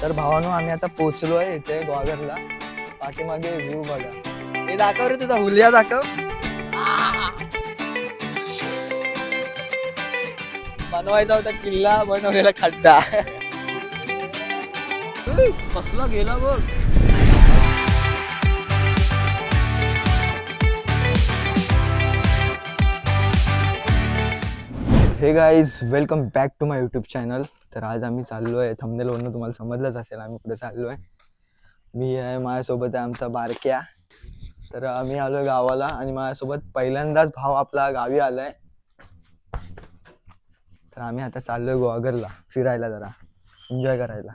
तर भावानो आम्ही आता पोहोचलोय इथे ग्वागरला. पाठीमागे व्ह्यू बघा. हे दाखव रे तुझा हुलिया दाखव. बनवायचा होता किल्ला, बनवलेला खड्डा. कसला गेला बघ. Hey guys, welcome back to my YouTube channel. तर आज आम्ही चाललोय, थंबनेलवरून तुम्हाला समजलंच असेल आम्ही कुठे चाललोय. मी आहे, माझ्यासोबत आहे आमचा बारक्या. तर आम्ही आलोय गावाला आणि माझ्यासोबत पहिल्यांदाच भाव आपला गावी आलाय. तर आम्ही आता चाललोय ग्वागरला फिरायला, जरा एन्जॉय करायला.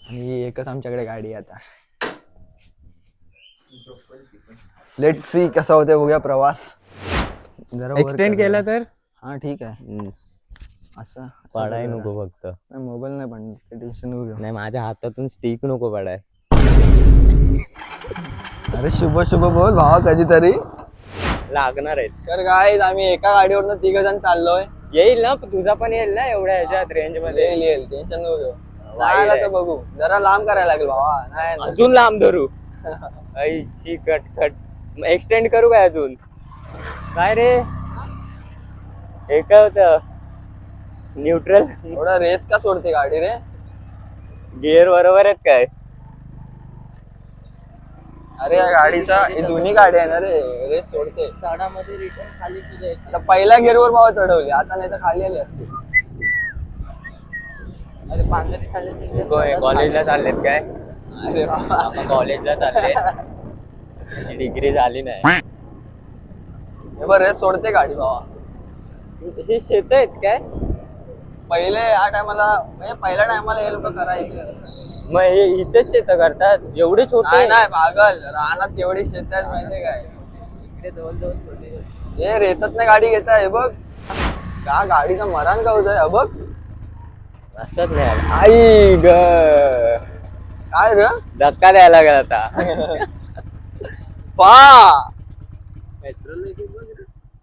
आणि एकच आमच्याकडे गाडी आहे आता. लेट्स सी कसा होते बघूया प्रवास. जरा एक्सटेंड केला तर हा ठीक आहे. असं पाडाय नको फक्त. मोबाईल नाही पण टेन्शन नको घेऊ. नाही, माझ्या हातातून स्टिक नको पाडाय. अरे शुभ शुभ बोल भावा, कधीतरी लागणार आहेत. तर काय, आम्ही एका गाडीवरनं 3 जण चाललोय. येईल ना, तुझा पण येईल ना एवढ्या ह्याच्यात रेंज मध्ये. येईल टेन्शन नको घेऊ. नाही आला तर बघू, जरा लांब करायला लागेल भावा. नाही अजून लांब धरू. ऐशी कट कट एक्सटेंड करू काय अजून? काय रे, हे काय होतं? न्यूट्रल थोडा रेस का सोडते गाडी रे. गिअर बरोबर आहेत काय? अरे या गाडीचा, ही जुनी गाडी आहे ना रे, रेस सोडते. झाडामध्ये रिटर्न खाली तुझं आता पहिल्या गिअरवर भावा चढवली, आता नाही तर खाली आली असते. अरे पांढरी खाली कॉलेजला चाललेत काय? अरे आपण कॉलेजला चालले, डिग्री झाली नाही. हे बघ, रेस सोडते गाडी भावा. हे शेत आहेत काय? पहिले या टायमाला, म्हणजे पहिल्या टायमाला हे लोक करायचे. मग हे इथेच शेत करतात एवढे छोटे? नाही नाही पागल, रानात केवढी शेत आहेत माहितीये काय. इकडे दोन छोटे. हे रेसत नाही गाडी घेत आहे बघ. का गाडीचा मरान गावच आहे बघ. असंच नाही आई ग, काय रे धक्का द्यायला लागला आता. पा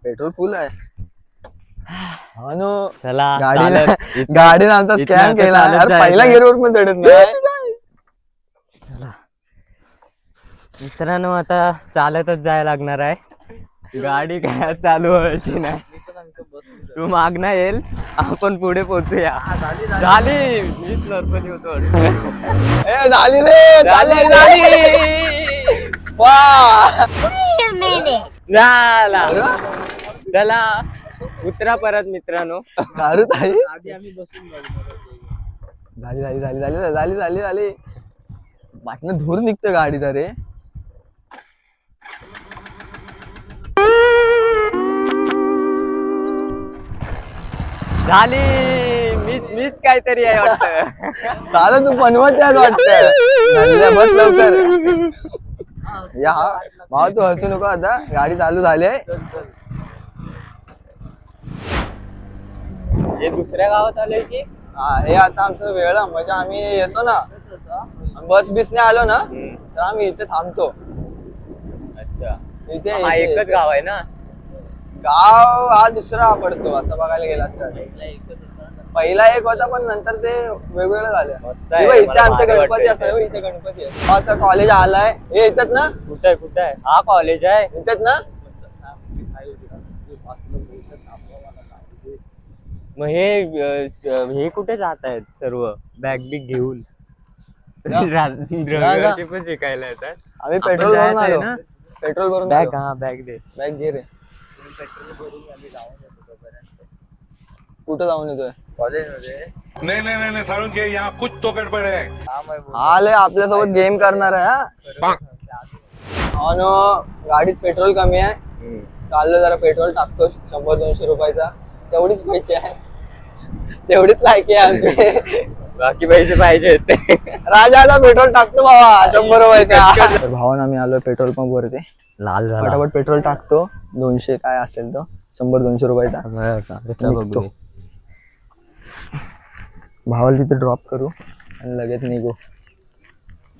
पेट्रोल फुल आहे. हा नो, चला गाडीने आमचा स्कॅम केला. पहिल्या गिअरवर पण चढत नाही. चला मित्रांनो, आता चालतच जायला लागणार आहे. गाडी काय चालू व्हायची नाही. तू मागणं येईल, आपण पुढे पोहोचूया. झाली, मीच नरपती होतो. झाली रे, झाली. झाला. चला उतरा परत मित्रांनो. दारू ताई झाली झाली झाली झाली झाली झाली झाली. वाटणं धूर निघतं गाडीचा रे. झाली, मीच काहीतरी आहे वाटतं. चालत तू बनवत आहे वाटतं. बस लवकर या भावा, तू हसू नको. आता गाडी चालू झाली आहे. हे दुसऱ्या गावात आलंय की? हे आता आमचं वेळ, म्हणजे आम्ही येतो ना बस बिसने आलो ना, तर आम्ही इथे थांबतो. अच्छा, इथे हा एकच गाव आहे ना? गाव हा दुसरा पडतो असं बघायला गेला असता. पहिला एक होता, पण नंतर ते वेगवेगळं झालं. इथे आमचे गणपती असतात. इथे गणपती आहे. कॉलेज आलाय. हे येतात ना? कुठे आहे? हा कॉलेज आहे येतात ना? मग हे कुठे जात आहेत सर्व बॅग बिग घेऊन? रविवारचे पण शिकायला येतात. आम्ही पेट्रोल भरून आलो. ना, पेट्रोल भरून बॅग. हा बॅग दे. बॅग घे रे. कुठं जाऊन येतोय? कॉलेजमध्ये. नहीं नहीं नहीं सारुण के यहाँ कुछ तो गड़बड़ है. आले आपल्यासोबत गेम करणार आहे. हा नो, गाडीत पेट्रोल कमी आहे. चाललो जरा पेट्रोल टाकतो 100-200 रुपयाचा. तेवढीच पैसे आहे, तेवढीच लायकी आहे आमची. बाकी पैसे पाहिजेत. राजाला पेट्रोल टाकतो भावा 100 रुपयाचा. तर भावानं आम्ही आलो पेट्रोल पंप वरती. लाल झाला. फटाफट पेट्रोल टाकतो. 200 काय असेल तो, 100-200 रुपयाचा. निघतो. भावाला तिथे ड्रॉप करू आणि लगेच निघू.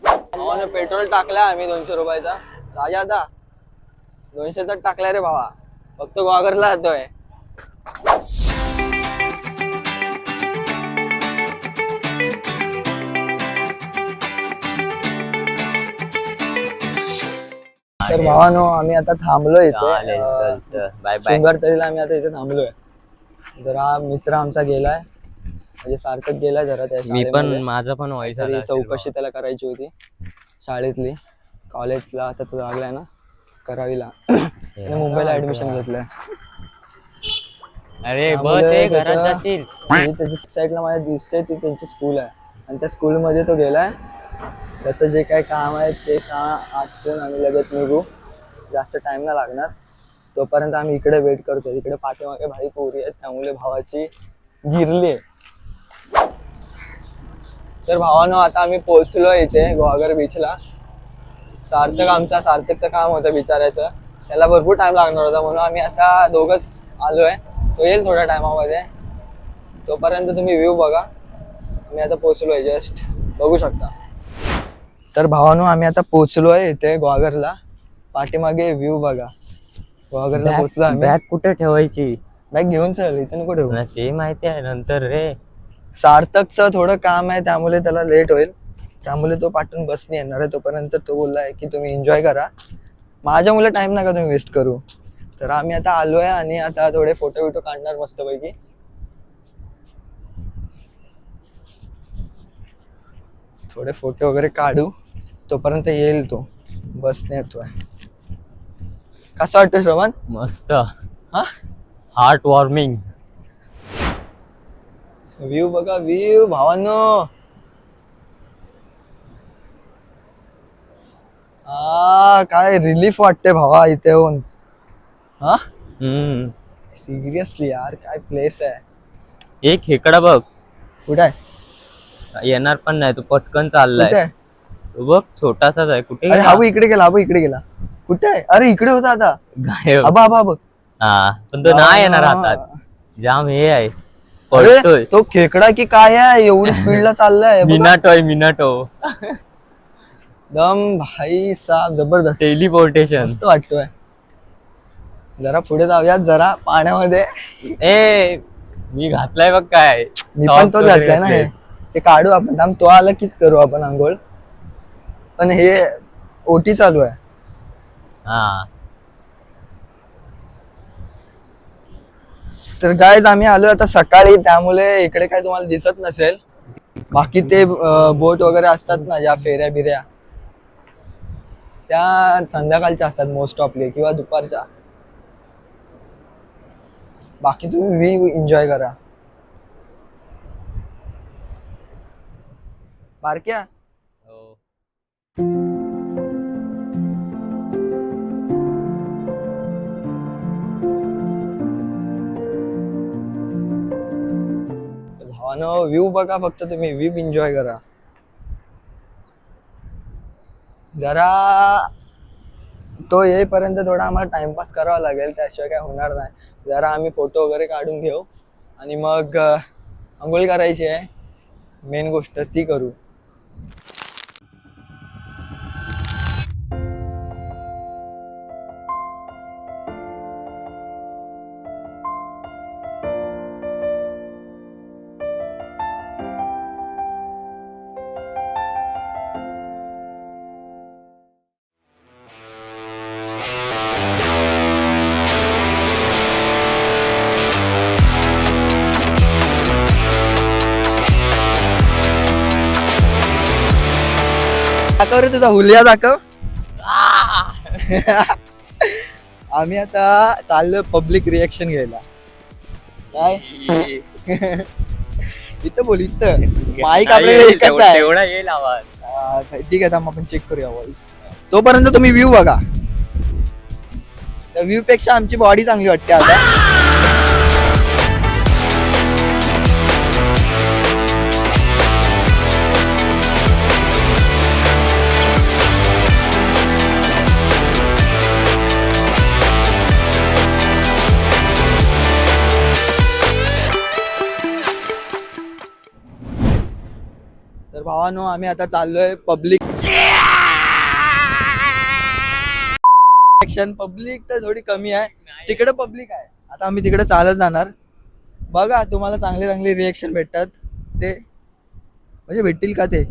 भावानं पेट्रोल टाकला आम्ही 200 रुपयाचा. राजा आता 200चा टाकलाय रे भावा. फक्त ग्वागरला जातोय. तर भावानो आम्ही आता थांबलोय चालेल इथे चल चल बाय बाय. शिंगरतळीला आम्ही आता इथे थांबलोय. जरा मित्र आमचा गेलाय, म्हणजे सार्थक गेलाय जरा त्या मी पण शाळेमध्ये. माझा पण व्हॉइस तरी आला चौकशी त्याला करायची होती शाळेतली. कॉलेजला आता तो लागलाय ना करावीला. त्याने मुंबईला ऍडमिशन घेतलंय. अरे बस त्यामुळे आहे घरात त्याचं- जाशील. ही त्याची साईडला मला दिसते ती त्यांची स्कूल आहे आणि त्या स्कूलमध्ये तो गेलाय. त्याचं जे काही काम आहे ते काम आटपून आम्ही लगेच निघू. जास्त टाइम नाही लागणार. तोपर्यंत आम्ही इकडे वेट करतो. इकडे पाठीमागे भाई पोरी आहेत त्यामुळे भावाची जिरली. तर भावानो आता आम्ही पोहोचलो इथे गोवागर बीचला. सार्थकचं काम होतं विचारायचं, त्याला भरपूर टाइम लागणार होता म्हणून आम्ही आता दोघंच आलोय. तो येईल थोड्या टायमामध्ये. तोपर्यंत तुम्ही व्ह्यू बघा. मी आता पोहोचलोय जस्ट बघू शकता. तर भावानो आम्ही आता पोहोचलोय इथे गोवागरला. पाठीमागे व्ह्यू बघा. गोवागरला पोहोचलो आम्ही. बॅग कुठे ठेवायची? बॅग घेऊन चल, इथे नको ठेवू. मला ते माहिती आहे नंतर रे. सार्थकचं थोडं काम आहे त्यामुळे त्याला लेट होईल, त्यामुळे तो पाठवून बसने येणार आहे. तोपर्यंत तो बोललाय की तुम्ही एन्जॉय करा, माझ्या मुलं टाइम नका तुम्ही वेस्ट करू. तर आम्ही आता आलोय आणि आता थोडे फोटो बिटो काढणार मस्तपैकी. थोडे फोटो वगैरे काढू. तोपर्यंत येईल तो, बसने येतोय. कसं वाटतं श्रवण? मस्त हा हार्ट वॉर्मिंग. व्ह्यू बघा, व्ह्यू भावांनो. काय रिलीफ वाटते भावा इथे येऊन. हा सिरियसली यार काय प्लेस आहे. एक खेकडा बघ, कुठे आहे? येणार पण नाही तू पटकन चाललाय. कुठे आहे? तू बघ छोटासाच आहे. कुठे अरे गेला? हाबू इकडे गेला, हाबू इकडे गेला. कुठे आहे? अरे इकडे होता आता. गायब. आबा आबा बघ. हा पण तो नाही येणार हातात. जाम हे आहे अरे पळतोय. तो खेकडा की काय आहे एवढी स्पीडला चाललाय. बघा. मिनाटोय मिनाटो. दम भाई साहब जबरदस्त. टेलिपोर्टेशन. मस्त वाटतोय. जरा पुढे जाऊयात जरा पाण्यामध्ये. ए मी घातलाय बघ काय. मी पण तो Socks वगैरे घातलाय ना हे. घातलेत. ते काढू आपण थांब, तो आला कीच करू आपण आंघोळ. पण हे ओटी चालू आहे. हा तर गाईज आम्ही आलो आता सकाळी, त्यामुळे इकडे काय तुम्हाला दिसत नसेल. बाकी ते बोट वगैरे असतात ना ज्या फेऱ्या बिऱ्या, त्या संध्याकाळच्या असतात मोस्ट ऑफली किंवा दुपारच्या. बाकी तुम्ही व्ह्यू एन्जॉय करा. बारक्या हो. भावानो व्ह्यू बघा फक्त तुम्ही, व्ह्यू एन्जॉय करा. जरा तो येईपर्यंत थोडा आम्हाला टाइमपास करावा लागेल, त्याशिवाय काय होणार नाही. जरा आम्ही फोटो वगैरे काढून घेऊ आणि मग आंघोळ करायची आहे. मेन गोष्ट ती करू. दाखव रे तुझा हुलिया दाखव. आम्ही आता चाललो पब्लिक रिएक्शन घ्यायला. काय इथं बोल, इथं माईक आपल्याकडे एकच आहे. तेवढा येईल आवाज. ठीक आहे, थांब आपण चेक करूया व्हॉइस. तोपर्यंत तुम्ही व्ह्यू बघा. त्या व्ह्यू पेक्षा आमची बॉडी चांगली वाटते आता. तर भावानो आम्ही आता चाललोय पब्लिक सेक्शन. पब्लिक तर थोडी कमी आहे, तिकडे पब्लिक आहे. आता आम्ही तिकडे चालत जाणार. बघा तुम्हाला चांगले चांगले रिएक्शन भेटतात ते, म्हणजे भेटतील का ते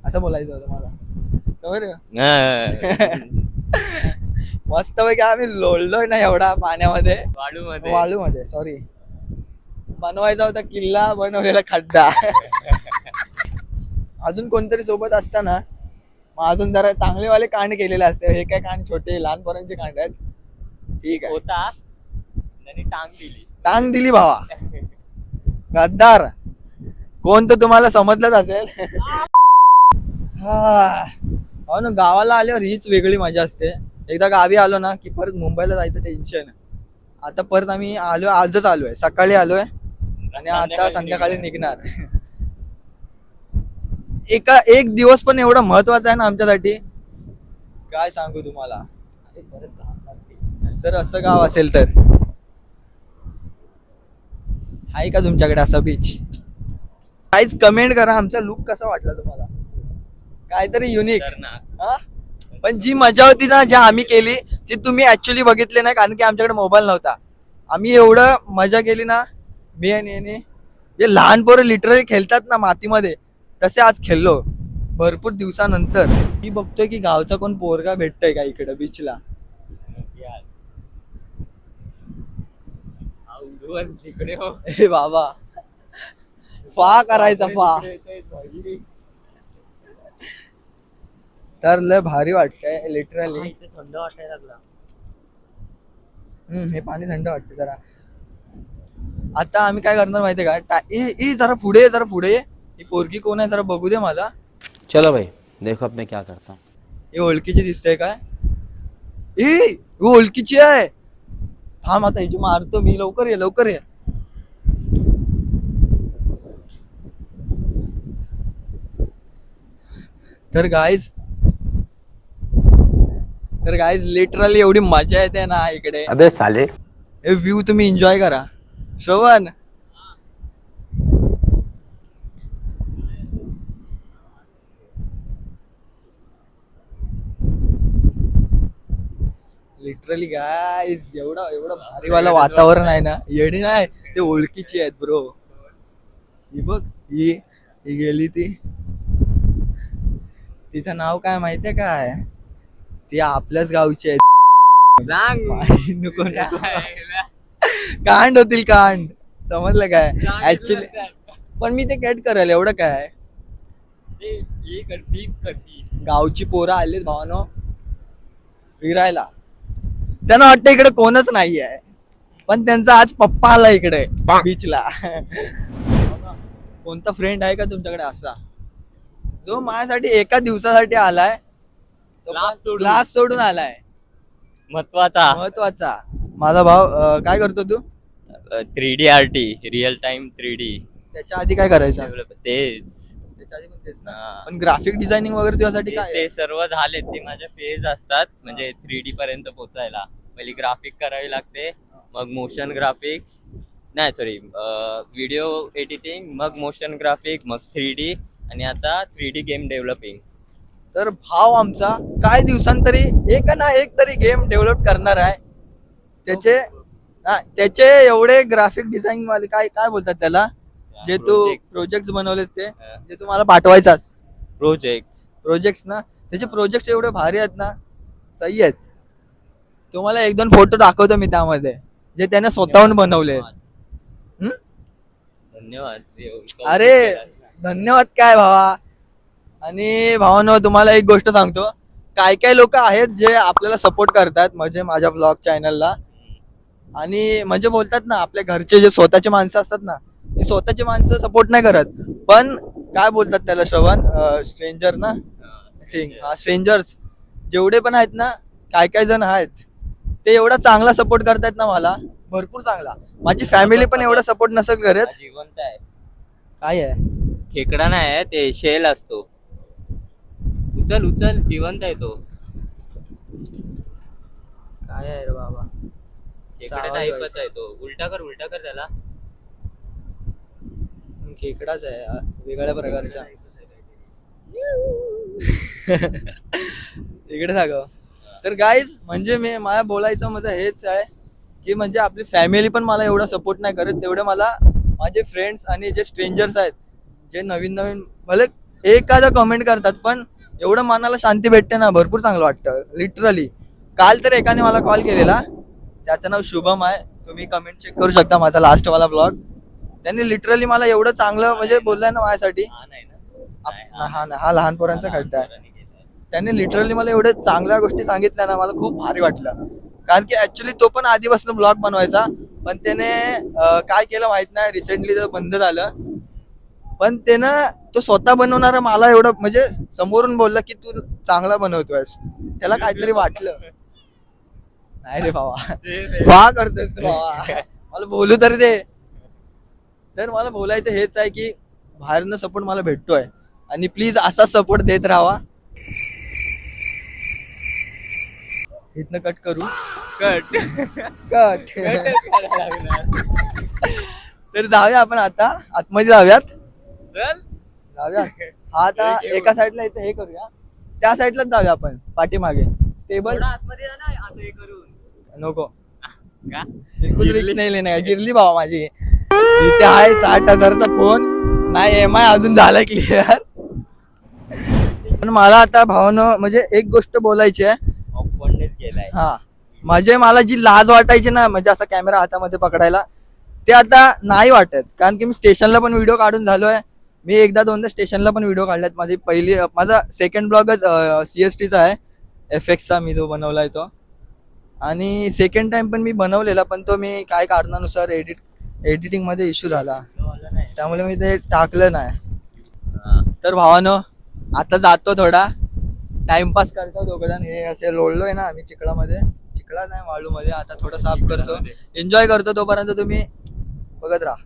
असं बोलायचं होतं मला. समजलं? मस्तपैकी आम्ही लोळलोय ना एवढा पाण्यामध्ये, वाळूमध्ये. वाळूमध्ये सॉरी. बनवायचा होता किल्ला, बनवलेला खड्डा. अजून कोणतरी सोबत असताना मग अजून जरा चांगलेवाले कांड केलेले असते. हे काय कांड छोटे लहानपणाचे कांड आहेत. ठीक आहे. होता त्यांनी टांग दिली. टांग दिली भावा. गद्दार कोण तर तुम्हाला समजलंच असेल. हा हो ना, गावाला आल्यावर हीच वेगळी मजा असते. एकदा गावी आलो ना की परत मुंबईला जायचं टेन्शन. आता परत आम्ही आजच आलोय, सकाळी आलोय आणि आता संध्याकाळी निघणार. एक दिवस पण एवढा महत्वाचा आहे ना आमच्यासाठी, काय सांगू तुम्हाला. जर असं गाव असेल तर आहे का तुमच्याकडे असा बीच? काहीच कमेंट करा, आमचा लुक कसा वाटला तुम्हाला. काहीतरी युनिक. पण जी मजा होती ना, जी आम्ही केली ती तुम्ही ऍक्च्युली बघितली नाही, कारण की आमच्याकडे मोबाईल नव्हता. आम्ही एवढं मजा केली ना, मी आणि याने. जे लहान पोरं लिटरली खेळतात ना मातीमध्ये, तसे आज खेळलो भरपूर दिवसानंतर. मी बघतोय की गावचा कोण पोरगा भेटतोय का इकडे बीचला. तिकडे हो. ए बाबा, फा करायचा फा. तर लय भारी वाटतंय लिटरली. थंड वाटायला लागला. हे पाणी थंड वाटतं जरा. आता आम्ही काय करणार माहितीये का, जरा पुढे जरा पुढे. ही पोरगी कोण आहे जरा बघू दे मला. चलो भाई देखो अब मैं क्या करता हूँ. ही ओळखीची दिसते काय? ही ओळखीची आहे. थांब आता हिची मारतो मी. लवकर ये लवकर ये. तर गाईज लिटरली एवढी मजा येते ना इकडे. अबे साले. हे व्ह्यू तुम्ही एन्जॉय करा. श्रवण, लिटरली गाईज एवढं भारीवाला वातावरण आहे ना. येडी नाही, ते ओळखीची आहेत ब्रो. ही बघ, ही गेली ती. तिचं नाव काय माहितीये काय? ती आपल्याच गावची आहे. नको नको, कांड होतील कांड. समजलं काय ऍक्च्युली. पण मी ते कॅट करेल एवढं काय. गावची पोरं आलीत भावानो फिरायला. त्यांना वाटतं इकडे कोणच नाही आहे, पण त्यांचा आज पप्पा आला इकडे बीचला. कोणता फ्रेंड आहे का तुमच्याकडे असा जो माझ्यासाठी एका दिवसासाठी आलाय, क्लास सोडून आलाय? महत्वाचा. माझा भाव काय करतो तू? 3D RT, real time 3D. त्याच्या आधी काय करायचं? तेच. त्याच्या आधी पण तेच ना. हा. पण ग्राफिक डिझायनिंग वगैरे तुझ्यासाठी काय आहे? ते सर्व झाले. ते माझे फेज असतात, म्हणजे 3D पर्यंत पोहोचायला पहिली ग्राफिक करावी लागते, मग मोशन ग्राफिक्स नाही सॉरी व्हिडिओ एडिटिंग, मग मोशन ग्राफिक, मग 3D आणि आता 3D गेम डेव्हलपिंग. तर भाव आमचा काय दिवसांतरी एक ना एक तरी गेम डेव्हलप करणार आहे. त्याचे एवढे ग्राफिक डिझाईन वाले काय काय बोलतात त्याला, जे तू प्रोजेक्ट बनवलेत ते, जे तुम्हाला पाठवायचाच. प्रोजेक्ट ना, त्याचे प्रोजेक्ट एवढे भारी आहेत ना, सही आहेत. तुम्हाला 1-2 फोटो दाखवतो मी त्यामध्ये, जे त्याने स्वतःहून बनवले. धन्यवाद. अरे धन्यवाद काय भावा. आणि भावानो तुम्हाला एक गोष्ट सांगतो, काय काय लोक आहेत जे आपल्याला सपोर्ट करतात, म्हणजे माझ्या ब्लॉग चॅनलला. आणि म्हणजे बोलतात ना, आपल्या घरचे जे स्वतःचे माणसं असतात ना, ती स्वतःची माणसं सपोर्ट नाही करत, पण काय बोलतात त्याला श्रवण, स्ट्रेंजर ना थिंग. हा, स्ट्रेंजर्स जेवढे पण आहेत ना, काय काय जण आहेत ते एवढा चांगला सपोर्ट करतायत ना मला, भरपूर चांगला. माझी फॅमिली पण एवढा सपोर्ट नसेल करत. जिवंत आहे. काय आहे? खेकडा नाही आहे, ते शेल असतो. उचल जिवंत आहे तो. काय आहे रे बाबा? खेकडा टाईपच आहे तो. उलटा कर त्याला. खेकडाच आहे वेगळ्या प्रकारचा. इकडे सांगा. तर गाईज म्हणजे माझ्या बोलायचं माझं हेच आहे की म्हणजे आपली फॅमिली पण मला एवढा सपोर्ट नाही करत, तेवढे मला माझे फ्रेंड्स आणि जे स्ट्रेंजर्स आहेत, जे नवीन भले एखादा कमेंट करतात, पण एवढं मनाला शांती भेटते ना, भरपूर चांगलं वाटतं लिटरली. काल तर एकाने मला कॉल केलेला, त्याचं नाव शुभम आहे, तुम्ही कमेंट चेक करू शकता माझा लास्टवाला ब्लॉग. त्यांनी लिटरली मला एवढं चांगलं म्हणजे बोललाय ना माझ्यासाठी. हा नाही ना हा लहान पोरांचा खड्डा आहे. त्यांनी लिटरली मला एवढ्या चांगल्या गोष्टी सांगितल्या ना, मला खूप भारी वाटलं. कारण की ऍक्च्युली तो पण आधीपासून ब्लॉग बनवायचा, पण त्याने काय केलं माहित नाही, रिसेंटली तर बंद झालं. पण त्यानं तो स्वतः बनवणारा मला एवढं म्हणजे समोरून बोलला की तू चांगला बनवतोयस. त्याला काहीतरी वाटलं. नाही रे भावा करतोस तू भावा, मला बोलू तर दे. तर मला बोलायचं हेच आहे की बाहेरनं सपोर्ट मला भेटतोय आणि प्लीज असा सपोर्ट देत राहा. इथनं कट करू. कट तर जाऊया आपण आता आतमध्ये जाऊयात. चल हा आता एका साईडला इथं हे करूया, त्या साईडलाच जाऊया आपण पाठीमागे. स्टेबल थोडं आतमध्ये जा ना, असं हे करून. नको, का बिलकुल रिस्क नाही लेणे. जिरली भावा माझी. इथे आहे 60,000चा फोन, नाही EMI अजून झालाय क्लिअर. पण मला आता भावानं म्हणजे एक गोष्ट बोलायची आहे. ऑफवर्डनेस गेलाय. हा म्हणजे मला जी लाज वाटायची ना, म्हणजे असा कॅमेरा हातामध्ये पकडायला, ते आता नाही वाटत. कारण की मी स्टेशनला पण व्हिडिओ काढून झालोय. मी एकदा दोनदा स्टेशनला पण व्हिडिओ काढल्यात. माझा सेकंड ब्लॉगच CSTचा आहे, FXचा मी जो बनवलाय तो. आणि सेकंड टाइम पण मी बनवलेला, पण तो मी काय कारणानुसार एडिटिंग मध्ये इश्यू झाला, त्यामुळे मी ते टाकलं नाही. तर भावानं आता जातो, थोडा टाइमपास करतो दोघंजण. हे असे लोळलोय ना आम्ही चिखला नाही वाळू मध्ये. आता थोडं साफ करतो, एन्जॉय करतो. तोपर्यंत तुम्ही बघत राहा.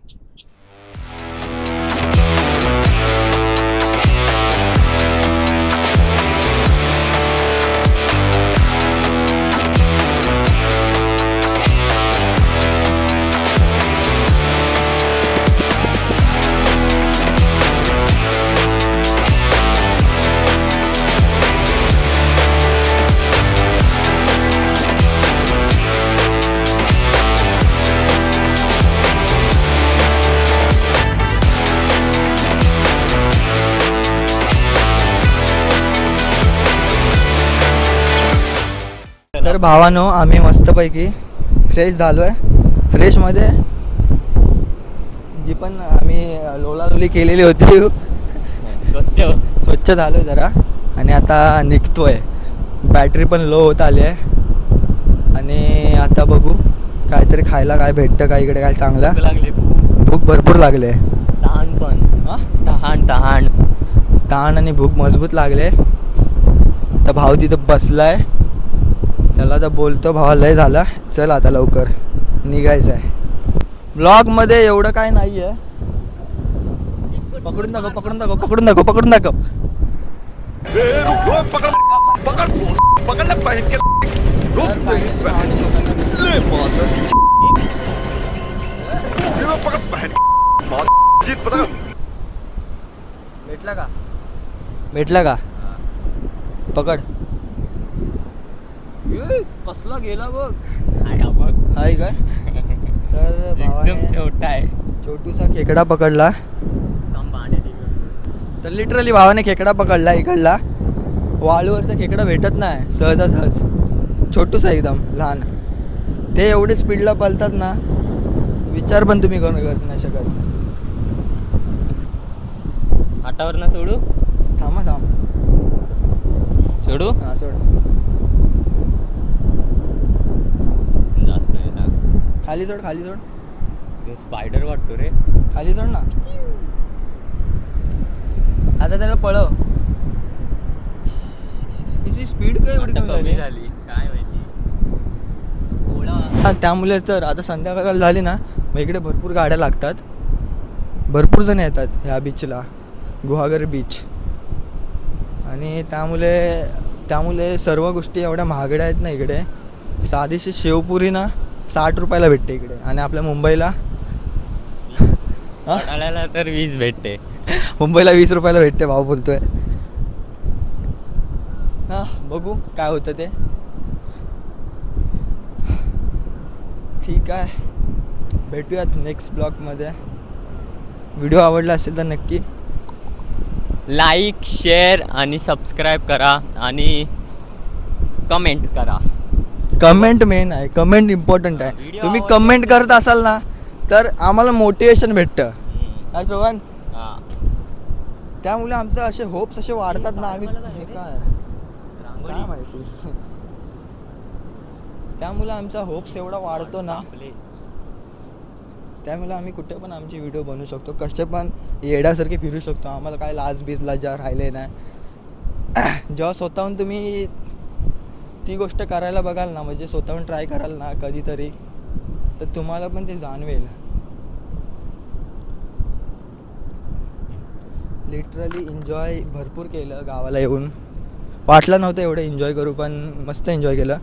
तर भावानो आम्ही मस्तपैकी फ्रेश झालोय. फ्रेशमध्ये जी पण आम्ही लोलालोली केलेली होती स्वच्छ झालोय जरा. आणि आता निघतोय. बॅटरी पण लो होत आली आहे. आणि आता बघू काहीतरी खायला काय भेटतं का इकडे, काय चांगलं. लागले भूक भरपूर लागले. तहान पण. हा तहान आणि भूक मजबूत लागले. तर भाऊ तिथं बसलाय. चला आता बोलतो भावा, लय झाला. चल आता लवकर निघायचं आहे. ब्लॉग मध्ये एवढं काय नाही आहे. पकडून दाखव. भेटला का पकड. कसला गेला बघ. हाय काय. तर भावाने छोटा आहे, छोटूसा खेकडा पकडला. तर लिटरली भावाने खेकडा पकडला इकडला. वाळूवरचा खेकडा भेटत नाही सहजासहज. छोटूसा एकदम लहान. ते एवढे स्पीडला पळतात ना, विचार पण तुम्ही करू नाही शकत. हातावर ना सोडू. थांब सोडू. हा सोड. जात नाही ना. खाली सोड. स्पायडर वाटतो रे. खाली सोड ना. आता त्याला पळव. तिची स्पीड काय एवढी आता कमी कमी झाली. झाली काय माहिती. हा, त्यामुळे तर आता संध्याकाळ झाली ना, मग इकडे भरपूर गाड्या लागतात. भरपूर जण येतात ह्या बीचला, गुहागर बीच. आणि त्यामुळे सर्व गोष्टी एवढ्या महागड्या आहेत ना इकडे. साधीशी शेवपुरी ना 60 रुपयाला भेटते इकडे. आणि आपल्या मुंबईला पडायला तर 20 भेटते. मुंबईला 20 रुपयाला भेटते भाव बोलतोय. हा बघू काय होतं ते. ठीक आहे, भेटूयात नेक्स्ट ब्लॉगमध्ये. व्हिडिओ आवडला असेल तर नक्की लाईक, शेअर आणि सबस्क्राईब करा आणि कमेंट करा. कमेंट मेन आहे, कमेंट इम्पॉर्टंट आहे. Video तुम्ही आवडला कमेंट करत असाल ना तर आम्हाला मोटिवेशन भेटतं. काय श्रवण, हा. त्यामुळे आमचे असे होप्स असे वाढतात ना. आम्ही हे काय काय माहिती त्यामुळे आमचा होप्स एवढा वाढतो ना, त्यामुळे आम्ही कुठे पण आमचे व्हिडिओ बनवू शकतो, कसे पण येड्यासारखे फिरू शकतो. आम्हाला काय लाज बीज लाजा राहिले नाही. जेव्हा स्वतःहून तुम्ही ती गोष्ट करायला बघाल ना, म्हणजे स्वतःहून ट्राय कराल ना कधीतरी, तर तुम्हाला पण ते जाणवेल. लिटरली एन्जॉय भरपूर केलं गावाला येऊन. वाटलं नव्हतं एवढं एन्जॉय करू, पण मस्त एन्जॉय केलं.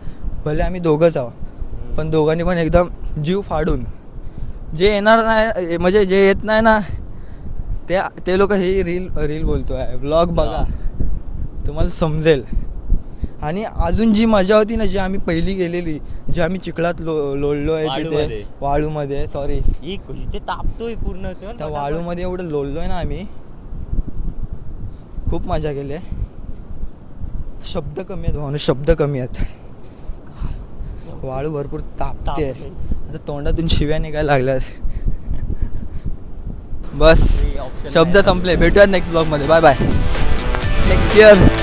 भले आम्ही दोघंच आहोत, पण दोघांनी पण एकदम जीव फाडून. जे येणार नाही, म्हणजे जे येत नाही ना, ते लोक हे रील बोलतो आहे, व्लॉग बघा, तुम्हाला समजेल. आणि अजून जी मजा होती ना, जी आम्ही पहिली गेलेली, जी आम्ही चिखलात लोळलो आहे तिथे वाळूमध्ये, सॉरी ते तापतोय पूर्ण. त्या वाळूमध्ये एवढं लोळलोय ना आम्ही, खूप मजा केली आहे. शब्द कमी आहेत भावना, शब्द कमी आहेत. वाळू भरपूर तापते, आता तोंडातून शिव्या निघायला लागल्यात. बस शब्द संपले. भेटूयात नेक्स्ट ब्लॉगमध्ये. Bye bye, take care.